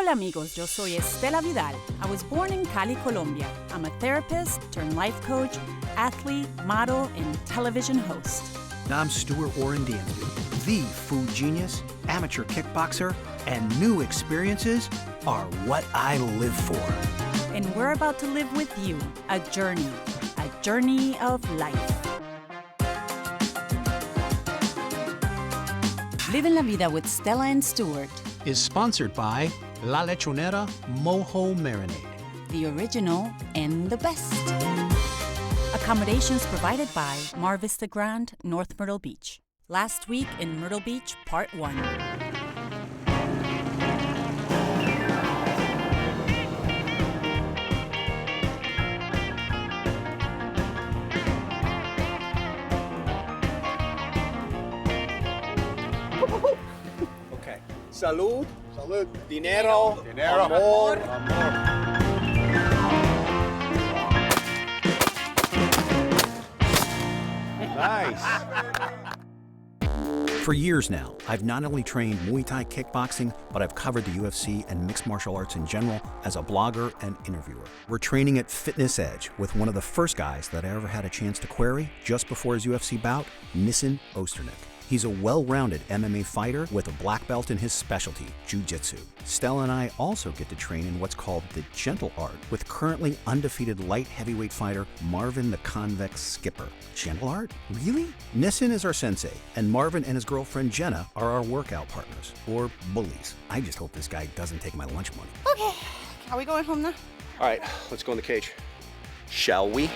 Hola amigos, yo soy Estela Vidal. I was born in Cali, Colombia. I'm a therapist turned life coach, athlete, model, and television host. I'm Stuart Orendanzi, the food genius, amateur kickboxer, and new experiences are what I live for. And we're about to live with you a journey of life. Living La Vida with Stella and Stuart Is sponsored by La Lechonera Mojo Marinade. the original and the best. Accommodations provided by Mar Vista Grand, North Myrtle Beach. Last week in Myrtle Beach, Part 1. Okay. Salud. Salud. Dinero. Dinero. Amor. Nice. For years now, I've not only trained Muay Thai kickboxing, but I've covered the UFC and mixed martial arts in general as a blogger and interviewer. We're training at Fitness Edge with one of the first guys that I ever had a chance to query just before his UFC bout, Nissen Osternick. He's a well-rounded MMA fighter with a black belt in his specialty, jiu-jitsu. Stella and I also get to train in what's called the gentle art with currently undefeated light heavyweight fighter Marvin the Convex Skipper. Gentle art? Really? Nissen is our sensei, and Marvin and his girlfriend Jenna are our workout partners, or bullies. I just hope this guy doesn't take my lunch money. Okay, are we going home now? All right, let's go in the cage. Shall we?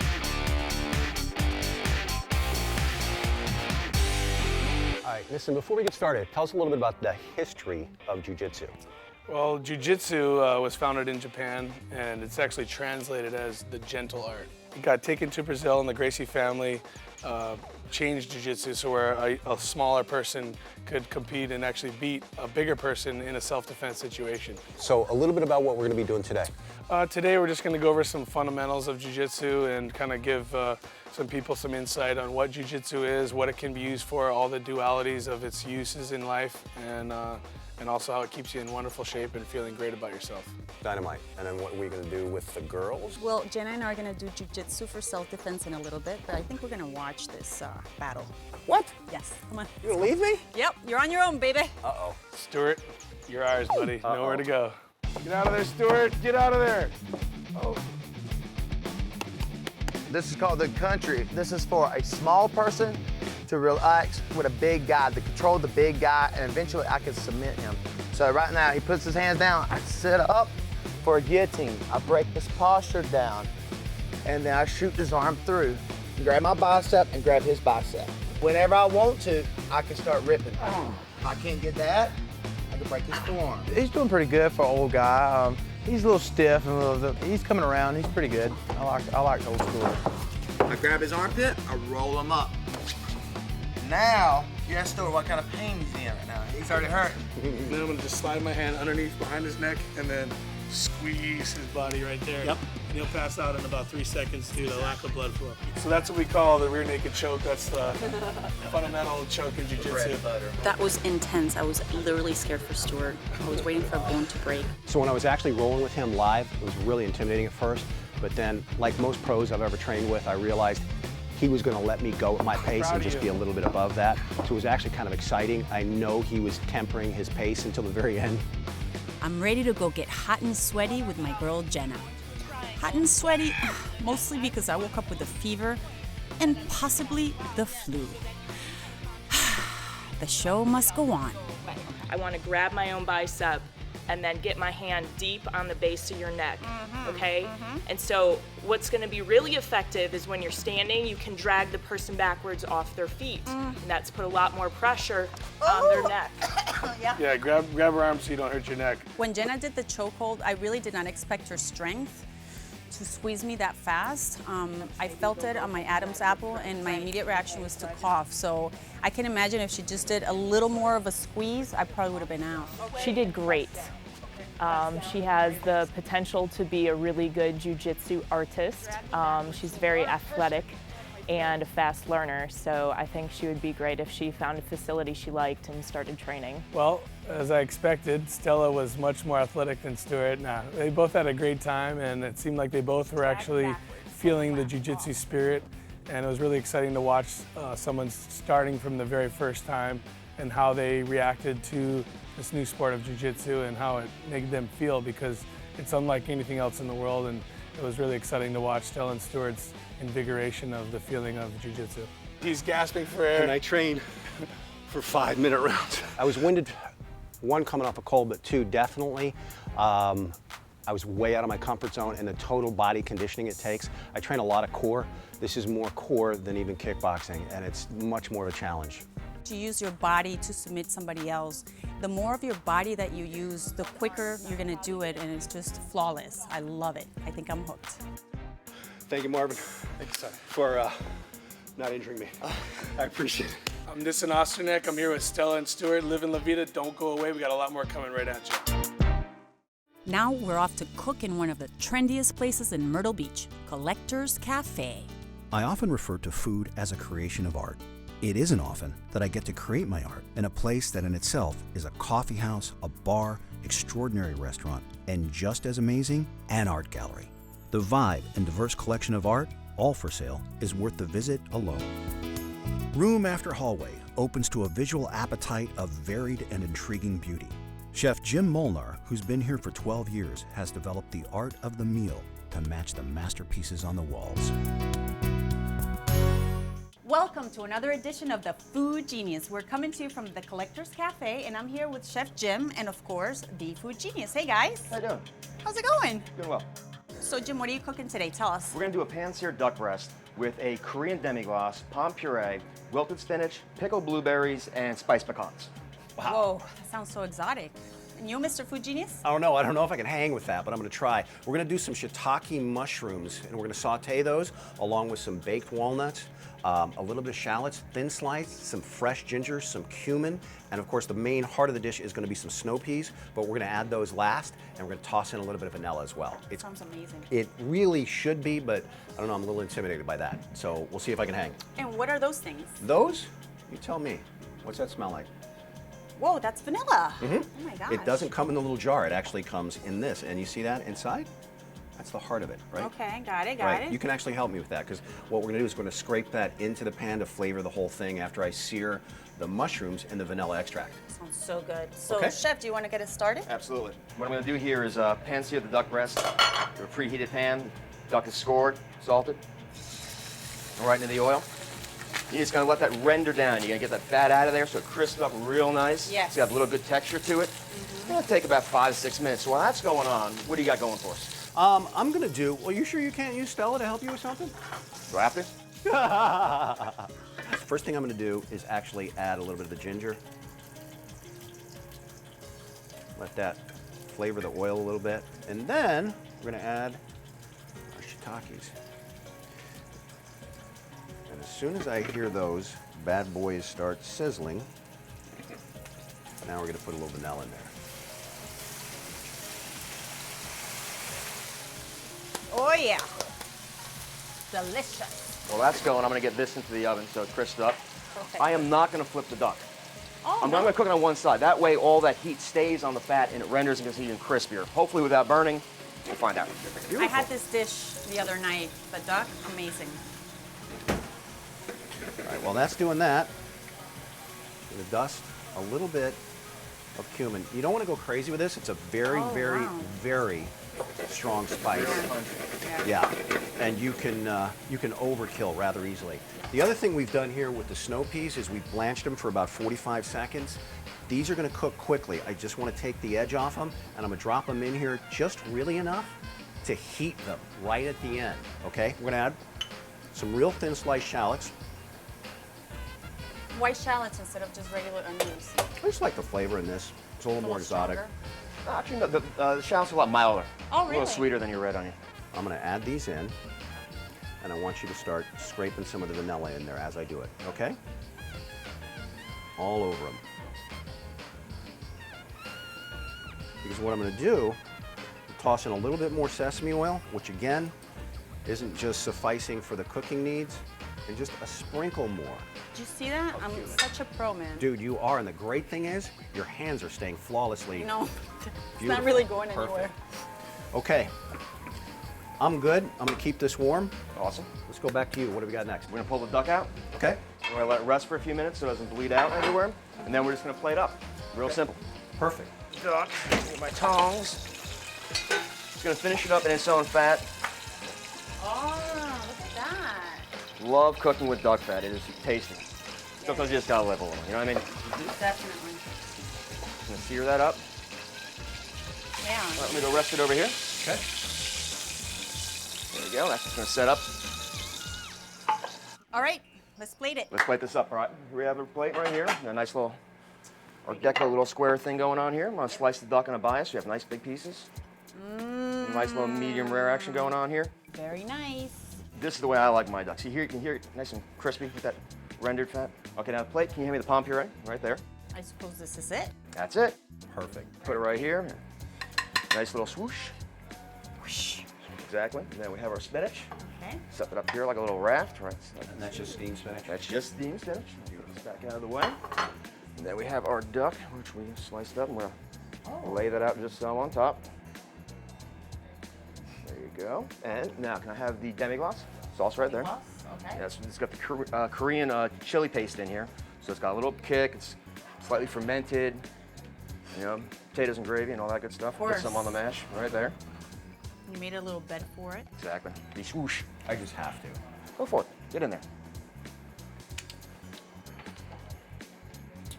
All right, listen, before we get started, tell us a little bit about the history of jiu-jitsu. Well, jiu-jitsu was founded in Japan, and it's actually translated as the gentle art. It got taken to Brazil, and the Gracie family changed jiu-jitsu so where a smaller person could compete and actually beat a bigger person in a self-defense situation. So a little bit about what we're gonna be doing today. Today we're just going to go over some fundamentals of jiu-jitsu and kind of give some people some insight on what jiu-jitsu is, what it can be used for, all the dualities of its uses in life, and also how it keeps you in wonderful shape and feeling great about yourself. Dynamite. And then what are we gonna do with the girls? Well, Jenna and I are going to do jiu-jitsu for self-defense in a little bit, but I think we're going to watch this battle. What? Yes, come on. You gonna leave me? Yep, you're on your own, baby. Uh-oh. Stuart, you're ours, buddy. Nowhere to go. Get out of there, Stuart. Get out of there. Oh. This is called the country. This is for a small person to relax with a big guy, to control the big guy, and eventually I can submit him. So right now, he puts his hands down. I sit up for a guillotine. I break his posture down, and then I shoot his arm through, grab my bicep and grab his bicep. Whenever I want to, I can start ripping. If I can't get that, I can break his forearm. He's doing pretty good for an old guy. He's a little stiff and he's coming around. He's pretty good. I like old school. I grab his armpit, I roll him up. Now, you ask Stuart what kind of pain he's in right now. He's already hurt. Then I'm going to just slide my hand underneath behind his neck and then squeeze his body right there. Yep. And he'll pass out in about 3 seconds due to lack of blood flow. So that's what we call the rear naked choke. That's the fundamental choke in jiu-jitsu. That was intense. I was literally scared for Stuart. I was waiting for a bone to break. So when I was actually rolling with him live, it was really intimidating at first, but then, like most pros I've ever trained with, I realized he was gonna let me go at my pace and just be a little bit above that. So it was actually kind of exciting. I know he was tempering his pace until the very end. I'm ready to go get hot and sweaty with my girl Jenna. Hot and sweaty, mostly because I woke up with a fever and possibly the flu. The show must go on. I want to grab my own bicep and then get my hand deep on the base of your neck, okay? And so what's going to be really effective is when you're standing, you can drag the person backwards off their feet. And that's put a lot more pressure on their neck. Yeah, grab her arm so you don't hurt your neck. When Jenna did the chokehold, I really did not expect her strength to squeeze me that fast. I felt it on my Adam's apple, and my immediate reaction was to cough. So I can imagine if she just did a little more of a squeeze, I probably would have been out. She did great. She has the potential to be a really good jiu-jitsu artist. She's very athletic. and a fast learner, so I think she would be great if she found a facility she liked and started training. Well, as I expected, Stella was much more athletic than Stuart. Nah, they both had a great time, and it seemed like they both were actually feeling the jiu-jitsu spirit, and it was really exciting to watch someone starting from the very first time and how they reacted to this new sport of jiu-jitsu and how it made them feel, because it's unlike anything else in the world, and it was really exciting to watch Stella and Stuart's invigoration of the feeling of jiu-jitsu. He's gasping for air. And I trained for 5-minute rounds. I was winded, one, coming off a cold, but two, definitely, I was way out of my comfort zone, and the total body conditioning it takes. I train a lot of core. This is more core than even kickboxing, and it's much more of a challenge. You use your body to submit somebody else. The more of your body that you use, the quicker you're gonna do it, and it's just flawless. I love it. I think I'm hooked. Thank you, Marvin. Thanks, son. For not injuring me. I appreciate it. I'm Nissen Osternick. I'm here with Stella and Stuart. Live in La Vida. Don't go away. We got a lot more coming right at you. Now we're off to cook in one of the trendiest places in Myrtle Beach, Collector's Cafe. I often refer to food as a creation of art. It isn't often that I get to create my art in a place that in itself is a coffee house, a bar, extraordinary restaurant, and just as amazing, an art gallery. The vibe and diverse collection of art, all for sale, is worth the visit alone. Room after hallway opens to a visual appetite of varied and intriguing beauty. Chef Jim Molnar, who's been here for 12 years, has developed the art of the meal to match the masterpieces on the walls. Welcome to another edition of the Food Genius. We're coming to you from the Collector's Cafe, and I'm here with Chef Jim and, of course, the Food Genius. Hey, guys. How you doing? How's it going? Doing well. So, Jim, what are you cooking today? Tell us. We're gonna do a pan-seared duck breast with a Korean demi-glace, palm puree, wilted spinach, pickled blueberries, and spiced pecans. Whoa, that sounds so exotic. And you, Mr. Food Genius? I don't know if I can hang with that, but I'm gonna try. We're gonna do some shiitake mushrooms, and we're gonna saute those along with some baked walnuts, a little bit of shallots, thin sliced, some fresh ginger, some cumin, and of course the main heart of the dish is gonna be some snow peas, but we're gonna add those last, and we're gonna toss in a little bit of vanilla as well. It sounds amazing. It really should be, but I don't know, I'm a little intimidated by that. So we'll see if I can hang. And what are those things? Those? You tell me. What's that smell like? Whoa, that's vanilla. Mm-hmm. Oh my gosh. It doesn't come in the little jar, it actually comes in this, and you see that inside? That's the heart of it, right? Okay, got it. Right, you can actually help me with that, because what we're gonna do is we're gonna scrape that into the pan to flavor the whole thing after I sear the mushrooms in the vanilla extract. Sounds so good. So, Okay. Chef, do you want to get us started? Absolutely. What I'm gonna do here is pan-sear the duck breast. To a preheated pan, duck is scored, salted, right into the oil. You're just gonna let that render down. You're gonna get that fat out of there so it crisps up real nice. Yes. It's got a little good texture to it. It's gonna take about 5 to 6 minutes. So while that's going on, what do you got going for us? I'm gonna do, well, you sure you can't use Stella to help you with something? Do I have to? First thing I'm gonna do is actually add a little bit of the ginger. Let that flavor the oil a little bit. And then we're gonna add our shiitakes. And as soon as I hear those bad boys start sizzling, now we're gonna put a little vanilla in there. Oh yeah. Delicious. Well, that's going. I'm gonna get this into the oven so it's crisped up. Perfect. I am not gonna flip the duck. Oh, I'm no. gonna cook it on one side. That way all that heat stays on the fat and it renders and gets even crispier. Hopefully without burning. We'll find out. I had this dish the other night, the duck, amazing. All right, while that's doing that, I'm gonna dust a little bit of cumin. You don't want to go crazy with this. It's a very, very strong spice. Yeah, and you can overkill rather easily. The other thing we've done here with the snow peas is we've blanched them for about 45 seconds. These are going to cook quickly. I just want to take the edge off them, and I'm going to drop them in here just really enough to heat them right at the end. Okay, we're going to add some real thin sliced shallots. White shallots instead of just regular onions. I just like the flavor in this. It's a little more exotic. Stronger. Actually, no, the shallots are a lot milder. Oh, A really? little sweeter than your red onion. I'm going to add these in, and I want you to start scraping some of the vanilla in there as I do it, okay? All over them. Because what I'm going to do, toss in a little bit more sesame oil, which again, isn't just sufficing for the cooking needs. and just a sprinkle more. Did you see that? I'm such a pro, man. Dude, you are, and the great thing is, your hands are staying flawlessly. No, it's Beautiful. not really going Perfect. anywhere. Okay, I'm good. I'm gonna keep this warm. Awesome. Let's go back to you. What do we got next? We're gonna pull the duck out. Okay. We're gonna let it rest for a few minutes so it doesn't bleed out everywhere. And then we're just gonna plate up. Real simple. Perfect. Duck, with my tongs. Just gonna finish it up in its own fat. Oh, look at that. Love cooking with duck fat. It is tasty. Sometimes you just gotta live a little, you know what I mean? Definitely. Just gonna sear that up. Yeah. All right, let me go rest it over here. Okay. There we go. That's just gonna set up. All right, let's plate it. Let's plate this up. All right, here we have a plate right here. A nice little Art Deco little square thing going on here. I'm gonna slice the duck in a bias. So you have nice big pieces. Nice little medium rare action going on here. Very nice. This is the way I like my duck. See here, you can hear it nice and crispy with that rendered fat. Okay, now the plate, can you hand me the palm puree? Right there. I suppose this is it. That's it. Perfect. Put it right here. Nice little swoosh. Whoosh. Exactly. And then we have our spinach. Okay. Set it up here like a little raft, right? And that's just steamed spinach? That's just steamed spinach. Stack out of the way. And then we have our duck, which we sliced up, and we'll lay that out just so on top. There you go. And now, can I have the demi-glace sauce right there? Okay. Yes, it's got the Korean chili paste in here. So it's got a little kick, it's slightly fermented, you know, potatoes and gravy and all that good stuff. Put some on the mash right there. You made a little bed for it. Exactly. The swoosh. I just have to. Go for it. Get in there.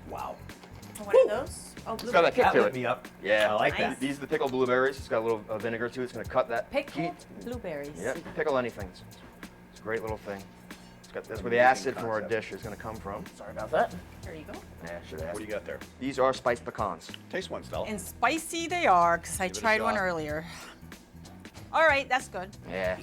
Wow. What are those? Oh, It's got that kick That to lit it. me up. Yeah, I like Nice. that. These are the pickled blueberries. It's got a little vinegar to it. It's going to cut that heat. Pickled blueberries. Yeah, pickle anything. It's a great little thing. That's where the acid from our dish is going to come from. Sorry about that. There you go. Yeah, should have. What do you got there? These are spiced pecans. Taste one, Stella. And spicy they are, because I Give it a tried one shot. earlier. All right, that's good. Yeah.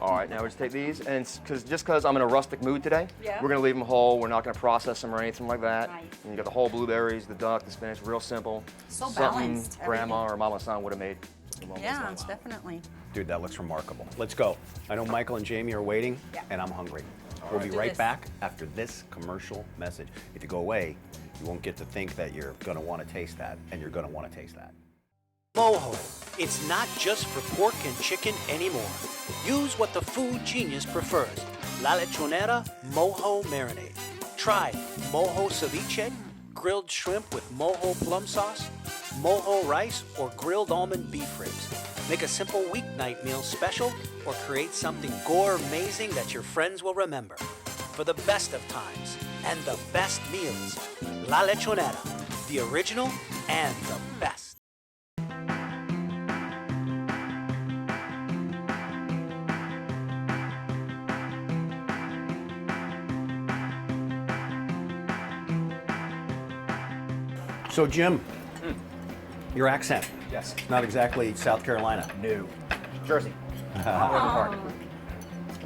All right, now we just take these, and just because I'm in a rustic mood today, Yeah. we're going to leave them whole. We're not going to process them or anything like that. Nice. And you got the whole blueberries, the duck, the spinach, real simple. So Something balanced, Grandma everything. or Mama San would have made. Yeah, definitely. Dude, that looks remarkable. Let's go. I know Michael and Jamie are waiting, Yeah. and I'm hungry. We'll be Do right this. back after this commercial message. If you go away, you won't get to think that you're going to want to taste that, and you're going to want to taste that. Mojo. It's not just for pork and chicken anymore. Use what the food genius prefers. La Lechonera Mojo Marinade. Try Mojo Ceviche, grilled shrimp with Mojo plum sauce, Mojo rice, or grilled almond beef ribs. Make a simple weeknight meal special or create something gourmet-amazing that your friends will remember. For the best of times and the best meals, La Lechonera, the original and the best. So, Jim, your accent. Yes. Not exactly South Carolina. No. Jersey.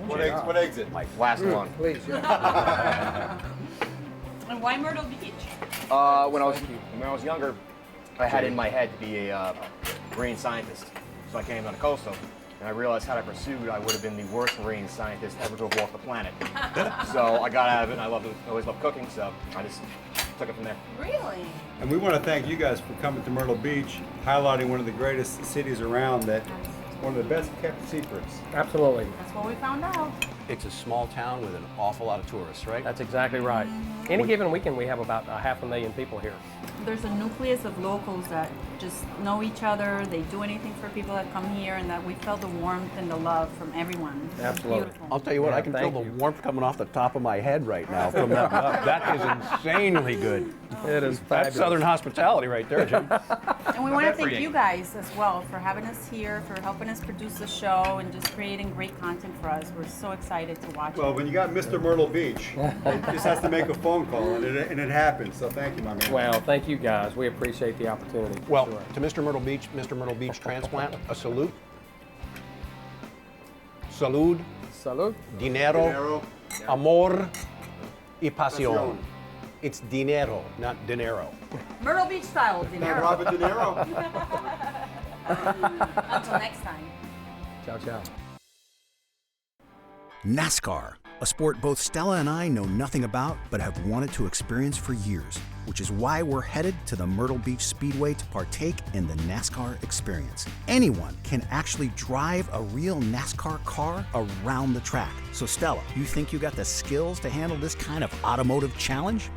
What exit? Mike. Last one. Please. And why Myrtle Beach? When I was younger, I had in my head to be a marine scientist. So I came on a coastal, and I realized had I pursued, I would have been the worst marine scientist ever to have walked the planet. So I got out of it, and I always loved cooking, so I just took it from there. Really? And we want to thank you guys for coming to Myrtle Beach, highlighting one of the greatest cities around that one of the best kept secrets. Absolutely. That's what we found out. It's a small town with an awful lot of tourists, right? That's exactly right. Any given weekend, we have about 500,000 people here. There's a nucleus of locals that just know each other. They do anything for people that come here, and that we felt the warmth and the love from everyone. It's Absolutely. beautiful. I'll tell you what, Yeah, I can feel thank the you. warmth coming off the top of my head right now from that. That is insanely good. It is That's fabulous. Southern hospitality right there, Jim. And we want to thank you guys as well for having us here, for helping us produce the show, and just creating great content for us. We're so excited to watch Well, it. when you got Mr. Myrtle Beach, it just has to make a phone call, and it happens. So thank you, my man. Well, thank you guys. We appreciate the opportunity. for Well, sure. to Mr. Myrtle Beach transplant, a salute. Salud, Salud. dinero, amor y pasión. Pasión. It's dinero, not dinero. Myrtle Beach style dinero. Robert De Niro. Until next time. Ciao, ciao. NASCAR, a sport both Stella and I know nothing about but have wanted to experience for years, which is why we're headed to the Myrtle Beach Speedway to partake in the NASCAR experience. Anyone can actually drive a real NASCAR car around the track. So Stella, you think you got the skills to handle this kind of automotive challenge?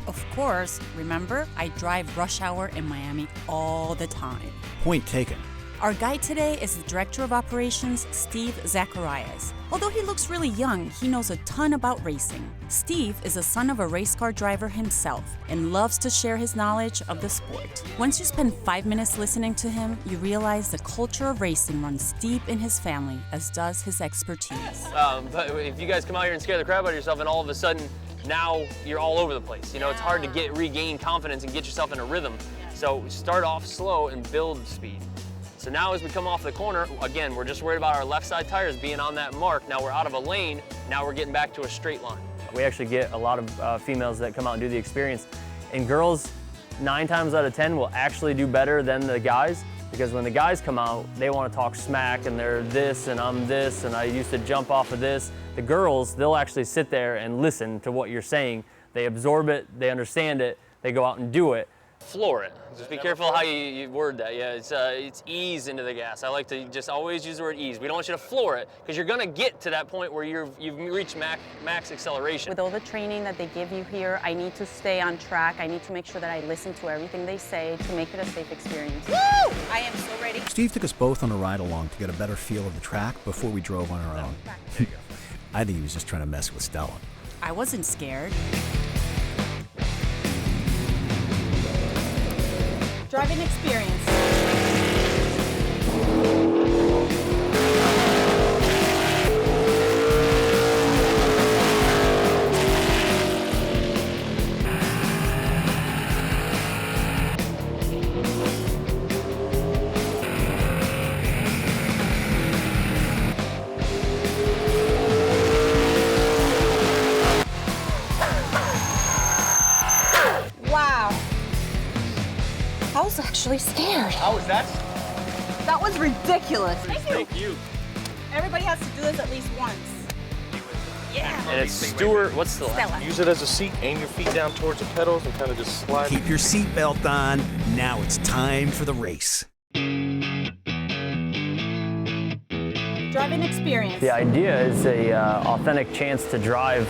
Of course, remember, I drive rush hour in Miami all the time. Point taken. Our guide today is the Director of Operations, Steve Zacharias. Although he looks really young, he knows a ton about racing. Steve is the son of a race car driver himself and loves to share his knowledge of the sport. Once you spend 5 minutes listening to him, you realize the culture of racing runs deep in his family, as does his expertise. But if you guys come out here and scare the crap out of yourself and all of a sudden now you're all over the place. You know, it's hard to regain confidence and get yourself in a rhythm. So start off slow and build speed. So now as we come off the corner, again, we're just worried about our left side tires being on that mark. Now we're out of a lane, now we're getting back to a straight line. We actually get a lot of females that come out and do the experience. And girls, 9 times out of 10 will actually do better than the guys, because when the guys come out, they want to talk smack and they're this and I'm this and I used to jump off of this. The girls, they'll actually sit there and listen to what you're saying. They absorb it, they understand it, they go out and do it. Floor it. Just be careful how you word that. Yeah, it's ease into the gas. I like to just always use the word ease. We don't want you to floor it, because you're going to get to that point where you've reached max acceleration. With all the training that they give you here, I need to stay on track. I need to make sure that I listen to everything they say to make it a safe experience. Woo! I am so ready. Steve took us both on a ride along to get a better feel of the track before we drove on our own. I think he was just trying to mess with Stella. I wasn't scared. Driving experience. Wow. I was actually scared. How was that? That was ridiculous. Thank you. Everybody has to do this at least once. Yeah. And it's Stuart, what's the last? Stella. Use it as a seat, aim your feet down towards the pedals and kind of just slide. Keep your seatbelt on. Now it's time for the race. Driving experience. The idea is a authentic chance to drive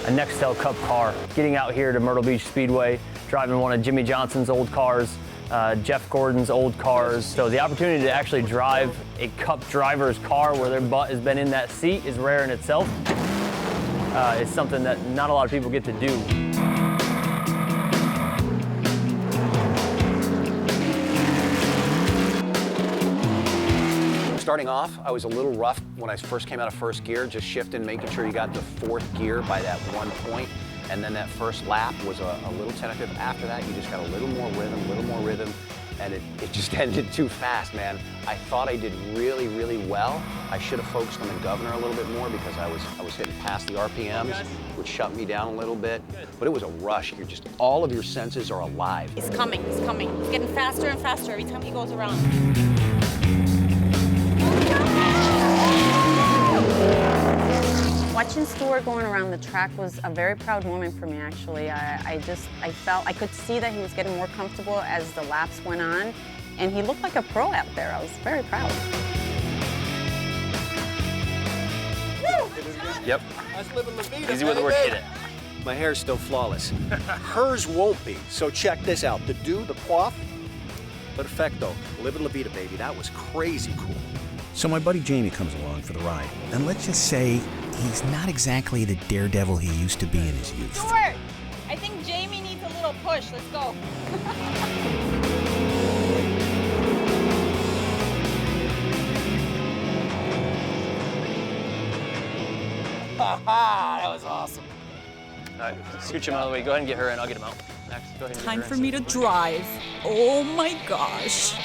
a Nextel Cup car. Getting out here to Myrtle Beach Speedway, driving one of Jimmy Johnson's old cars, Jeff Gordon's old cars. So the opportunity to actually drive a Cup driver's car where their butt has been in that seat is rare in itself. It's something that not a lot of people get to do. Starting off, I was a little rough when I first came out of first gear, just shifting, making sure you got to fourth gear by that one point. And then that first lap was a little tentative. After that, you just got a little more rhythm, and it just ended too fast, man. I thought I did really, really well. I should have focused on the governor a little bit more because I was hitting past the RPMs, which shut me down a little bit. But it was a rush. You're just, all of your senses are alive. He's coming, he's coming. He's getting faster and faster every time he goes around. Watching Stuart going around the track was a very proud moment for me, actually. I felt, I could see that he was getting more comfortable as the laps went on, and he looked like a pro out there. I was very proud. Yep. Easy with the word, hit it. My hair's still flawless. Hers won't be. So check this out. The coif, perfecto. Live la vida, baby. That was crazy cool. So my buddy Jamie comes along for the ride, and let's just say he's not exactly the daredevil he used to be in his youth. Stuart, I think Jamie needs a little push. Let's go. That was awesome. All right, scooch him out of the way. Go ahead and get her in. I'll get him out. Next, go ahead and get Time her for in. me to drive. Oh my gosh.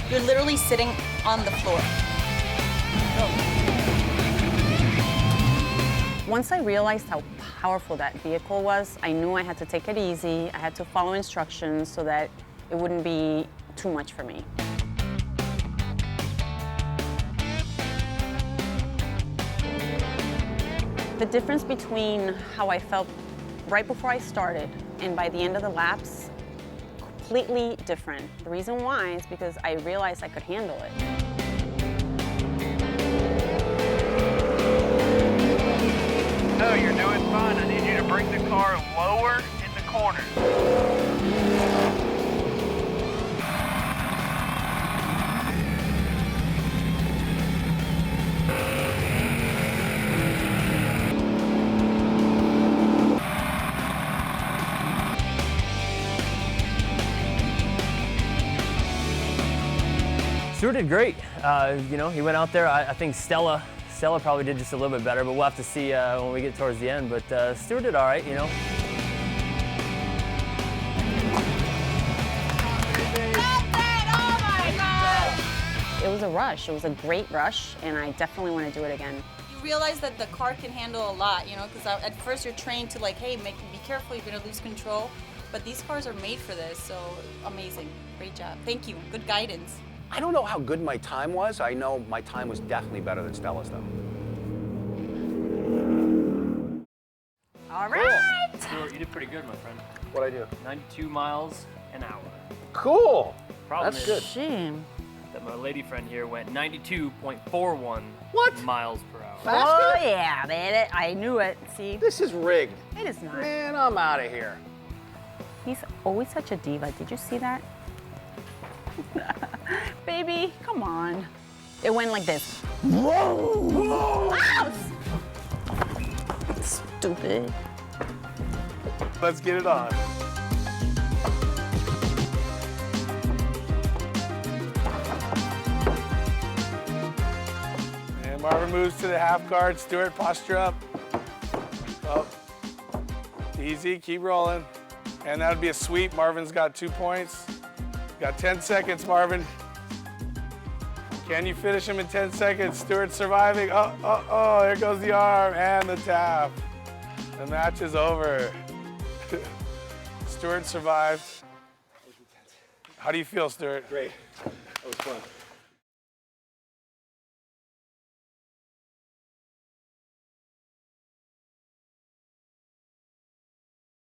You're literally sitting on the floor. Once I realized how powerful that vehicle was, I knew I had to take it easy. I had to follow instructions so that it wouldn't be too much for me. The difference between how I felt right before I started and by the end of the laps, completely different. The reason why is because I realized I could handle it. Oh, you're doing fine. I need you to bring the car lower in the corners. Stuart did great. You know, he went out there. I think Stella probably did just a little bit better, but we'll have to see when we get towards the end. But Stuart did all right, you know. It was a rush. It was a great rush, and I definitely want to do it again. You realize that the car can handle a lot, you know, because at first you're trained to like, hey, be careful, you're going to lose control. But these cars are made for this, so amazing. Great job. Thank you. Good guidance. I don't know how good my time was. I know my time was definitely better than Stella's, though. All right. Stuart, you did pretty good, my friend. What'd I do? 92 miles an hour. Cool. Problem That's is good. Shame. that my lady friend here went 92.41 miles per hour. Oh yeah, man. I knew it. See? This is rigged. It is not. Man, I'm out of here. He's always such a diva. Did you see that? Baby, come on. It went like this. Whoa! Ow! Stupid. Let's get it on. And Marvin moves to the half guard. Stuart, posture up. Up. Easy, keep rolling. And that would be a sweep. Marvin's got 2 points. Got 10 seconds, Marvin. Can you finish him in 10 seconds? Stuart's surviving. Oh, there goes the arm and the tap. The match is over. Stuart survived. How do you feel, Stuart? Great. That was fun.